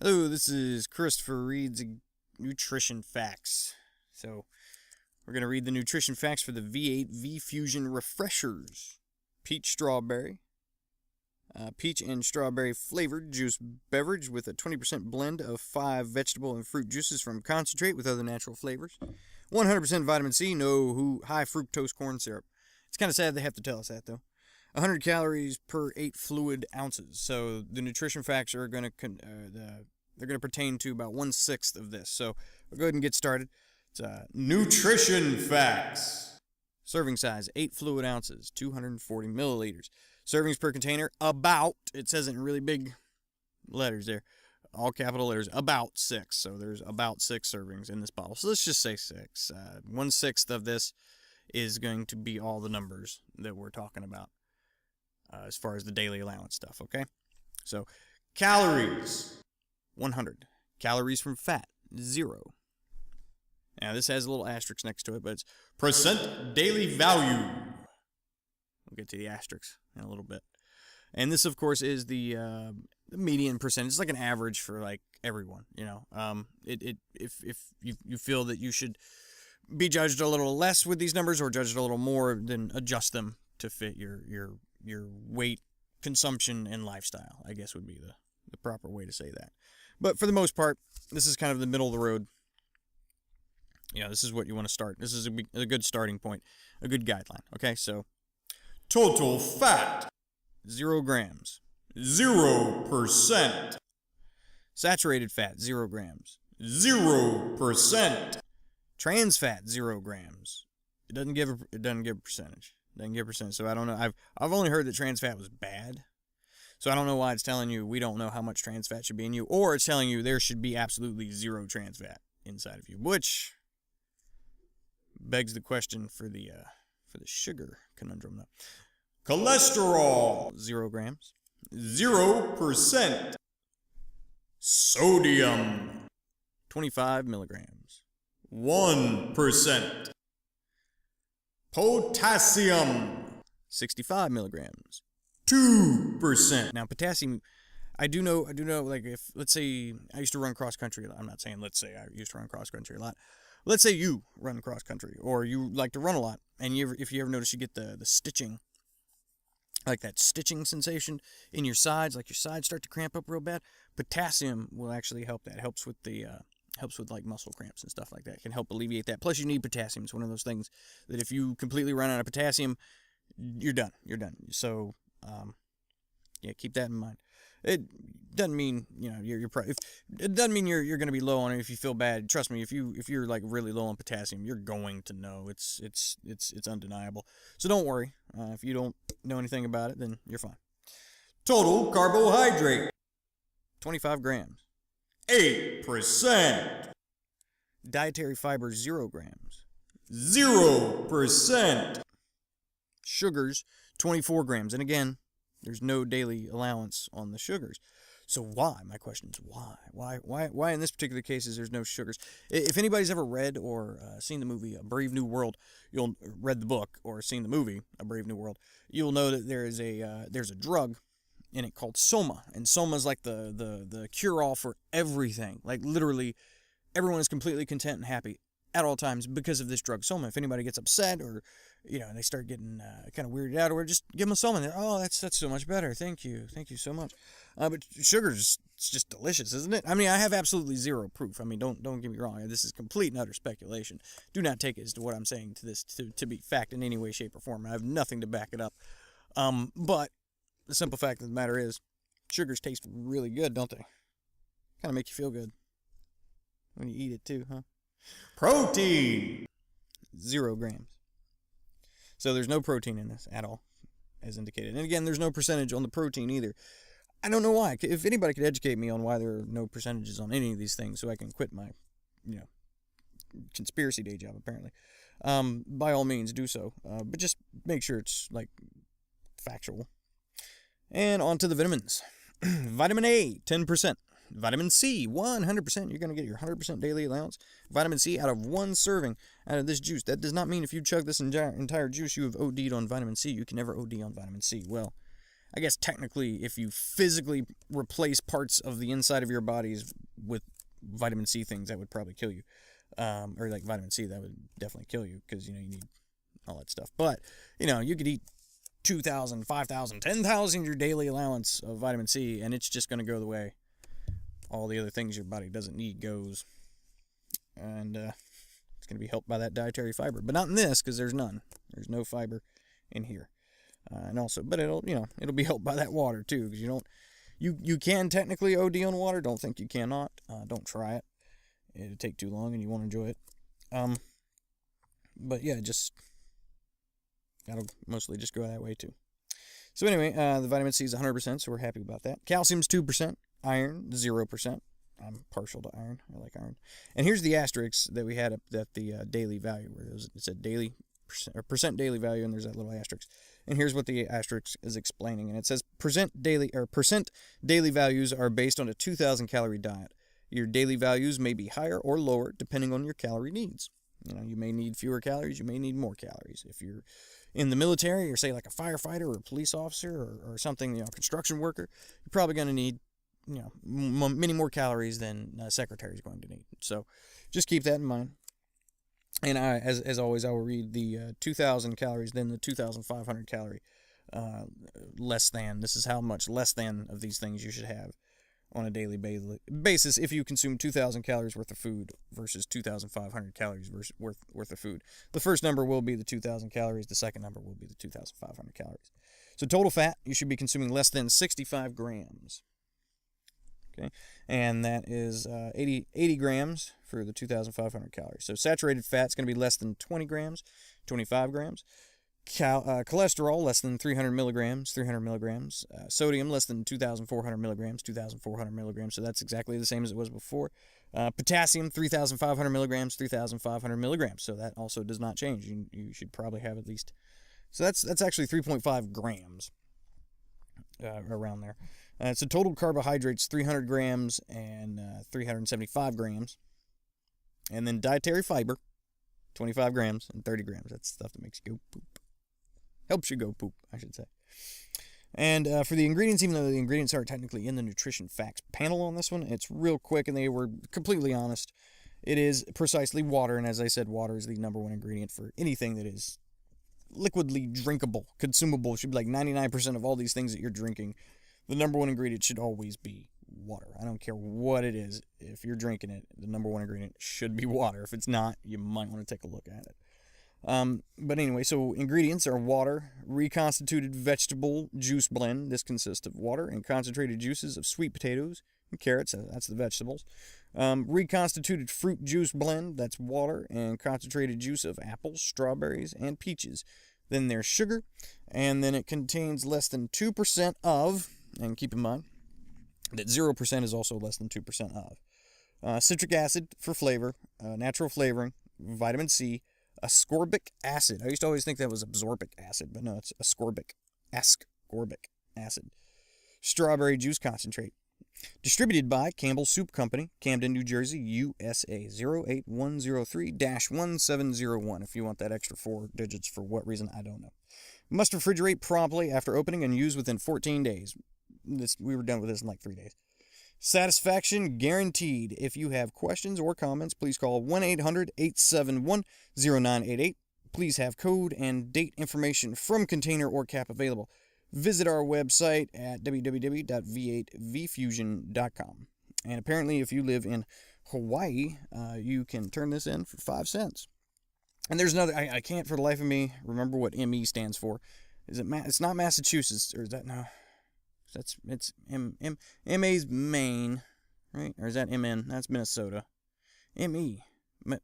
Hello, this is Christopher Reed's Nutrition Facts. So, we're going to read the nutrition facts for the V8 V Fusion Refreshers. Peach strawberry. Peach and strawberry flavored juice beverage with a 20% blend of 5 vegetable and fruit juices from concentrate with other natural flavors. 100% vitamin C, no high fructose corn syrup. It's kind of sad they have to tell us that, though. 100 calories per 8 fluid ounces. So the nutrition facts are going to they're going to pertain to about 1/6 of this. So we'll go ahead and get started. It's nutrition facts. Serving size 8 fluid ounces, 240 milliliters. Servings per container about, it says it in really big letters there, all capital letters, about 6. So there's about 6 servings in this bottle. So let's just say 6. 1/6 of this is going to be all the numbers that we're talking about. As far as the daily allowance stuff, okay? So, calories, 100. Calories from fat, 0. Now, this has a little asterisk next to it, but it's percent daily value. We'll get to the asterisks in a little bit. And this, of course, is the median percentage. It's like an average for, like, everyone, you know. If you feel that you should be judged a little less with these numbers or judged a little more, then adjust them to fit your weight, consumption, and lifestyle, I guess would be the proper way to say that. But for the most part, this is kind of the middle of the road. You know, this is what you want to start. This is a good starting point, a good guideline. Okay, so total fat, 0 grams, 0%. Saturated fat, 0 grams, 0%. Trans fat, 0 grams. It doesn't give a percentage. Doesn't give percent. So I don't know. I've only heard that trans fat was bad. So I don't know why it's telling you we don't know how much trans fat should be in you, or it's telling you there should be absolutely 0 trans fat inside of you, which begs the question for the sugar conundrum though. Cholesterol, 0 grams, 0%. Sodium, 25 milligrams, 1%. Potassium, 65 milligrams, 2%. Now, potassium, I do know, like, if, let's say, I used to run cross country. I'm not saying, let's say, I used to run cross country a lot. Let's say you run cross country, or you like to run a lot, and if you ever notice you get the stitching, like that stitching sensation in your sides, like your sides start to cramp up real bad, potassium will actually help that. It helps with like muscle cramps and stuff like that. It can help alleviate that. Plus, you need potassium. It's one of those things that if you completely run out of potassium, you're done. So, yeah, keep that in mind. It doesn't mean it doesn't mean you're going to be low on it if you feel bad. Trust me, if you're like really low on potassium, you're going to know. It's undeniable. So don't worry. If you don't know anything about it, then you're fine. Total carbohydrate, 25 grams. 8%. Dietary fiber, 0 grams. 0%. Sugars, 24 grams. And again, there's no daily allowance on the sugars. So why? My question is why? Why in this particular case is there's no sugars? If anybody's ever read or seen the movie A Brave New World, you'll read the book or seen the movie A Brave New World, you'll know that there's a drug in it called Soma, and Soma is like the cure-all for everything. Like literally, everyone is completely content and happy at all times because of this drug Soma. If anybody gets upset or they start getting kind of weirded out, or just give them a Soma, and they're, oh, that's so much better. Thank you so much. But sugar's it's just delicious, isn't it? I mean, I have absolutely zero proof. I mean, don't get me wrong. This is complete and utter speculation. Do not take it as to what I'm saying to this to be fact in any way, shape, or form. I have nothing to back it up. But the simple fact of the matter is, sugars taste really good, don't they? Kind of make you feel good when you eat it too, huh? Protein, 0 grams. So there's no protein in this at all, as indicated. And again, there's no percentage on the protein either. I don't know why. If anybody could educate me on why there are no percentages on any of these things so I can quit my, conspiracy day job, apparently, by all means, do so. But just make sure it's, like, factual. And on to the vitamins. Vitamin A, 10%. Vitamin C, 100%. You're going to get your 100% daily allowance. Vitamin C out of 1 serving out of this juice. That does not mean if you chug this entire juice, you have OD'd on vitamin C. You can never OD on vitamin C. Well, I guess technically, if you physically replace parts of the inside of your bodies with vitamin C things, that would probably kill you. Or like vitamin C, that would definitely kill you because, you need all that stuff. But, you could eat 2,000, 5,000, 10,000 your daily allowance of vitamin C, and it's just going to go the way all the other things your body doesn't need goes. And it's going to be helped by that dietary fiber. But not in this, because there's none. There's no fiber in here. And also, but it'll be helped by that water too, because you can technically OD on water. Don't think you cannot. Don't try it. It'll take too long, and you won't enjoy it. But yeah, that'll mostly just go that way too. So anyway, the vitamin C is 100%, so we're happy about that. Calcium's 2%, iron 0%. I'm partial to iron. I like iron. And here's the asterisks that we had at the daily value, where it said daily percent daily value, and there's that little asterisk. And here's what the asterisk is explaining, and it says percent daily values are based on a 2,000 calorie diet. Your daily values may be higher or lower depending on your calorie needs. You may need fewer calories, you may need more calories. If you're in the military, or say like a firefighter or a police officer or something, construction worker, you're probably going to need many more calories than a secretary is going to need. So just keep that in mind. And as always, I will read the 2,000 calories, then the 2,500 calorie less than. This is how much less than of these things you should have on a daily basis if you consume 2,000 calories worth of food versus 2,500 calories worth of food. The first number will be the 2,000 calories. The second number will be the 2,500 calories. So total fat, you should be consuming less than 65 grams. Okay, and that is 80 grams for the 2,500 calories. So saturated fat is going to be less than 20 grams, 25 grams. Cholesterol, less than 300 milligrams, 300 milligrams. Sodium, less than 2,400 milligrams, 2,400 milligrams. So that's exactly the same as it was before. Potassium, 3,500 milligrams, 3,500 milligrams. So that also does not change. You should probably have at least. So that's actually 3.5 grams around there. So total carbohydrates, 300 grams and 375 grams. And then dietary fiber, 25 grams and 30 grams. That's stuff that makes you go poop. Helps you go poop, I should say. And for the ingredients, even though the ingredients are technically in the nutrition facts panel on this one, it's real quick and they were completely honest. It is precisely water, and as I said, water is the number one ingredient for anything that is liquidly drinkable, consumable. It should be like 99% of all these things that you're drinking. The number one ingredient should always be water. I don't care what it is. If you're drinking it, the number one ingredient should be water. If it's not, you might want to take a look at it. But anyway, so ingredients are water, reconstituted vegetable juice blend. This consists of water and concentrated juices of sweet potatoes and carrots. That's the vegetables. Reconstituted fruit juice blend. That's water and concentrated juice of apples, strawberries, and peaches. Then there's sugar, and then it contains less than 2% of, and keep in mind that 0% is also less than 2% of. Citric acid for flavor, natural flavoring, vitamin C, ascorbic acid. I used to always think that was absorbic acid, but no, it's ascorbic acid. Strawberry juice concentrate. Distributed by Campbell Soup Company, Camden, New Jersey, USA 08103-1701. If you want that extra 4 digits for what reason, I don't know. Must refrigerate promptly after opening and use within 14 days. We were done with this in like 3 days. Satisfaction guaranteed. If you have questions or comments, please call 1-800-871-0988. Please have code and date information from container or cap available. Visit our website at www.v8vfusion.com. And apparently, if you live in Hawaii, you can turn this in for 5 cents. And there's another, I can't for the life of me remember what ME stands for. Is it? It's not Massachusetts, or is that no? It's MA's Maine, right? Or is that MN? That's Minnesota. ME. No,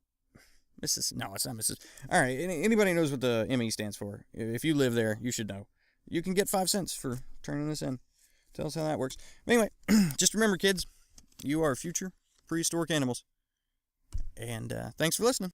it's not Mississippi. All right, anybody knows what the ME stands for? If you live there, you should know. You can get 5 cents for turning this in. Tell us how that works. Anyway, just remember, kids, you are future prehistoric animals. And thanks for listening.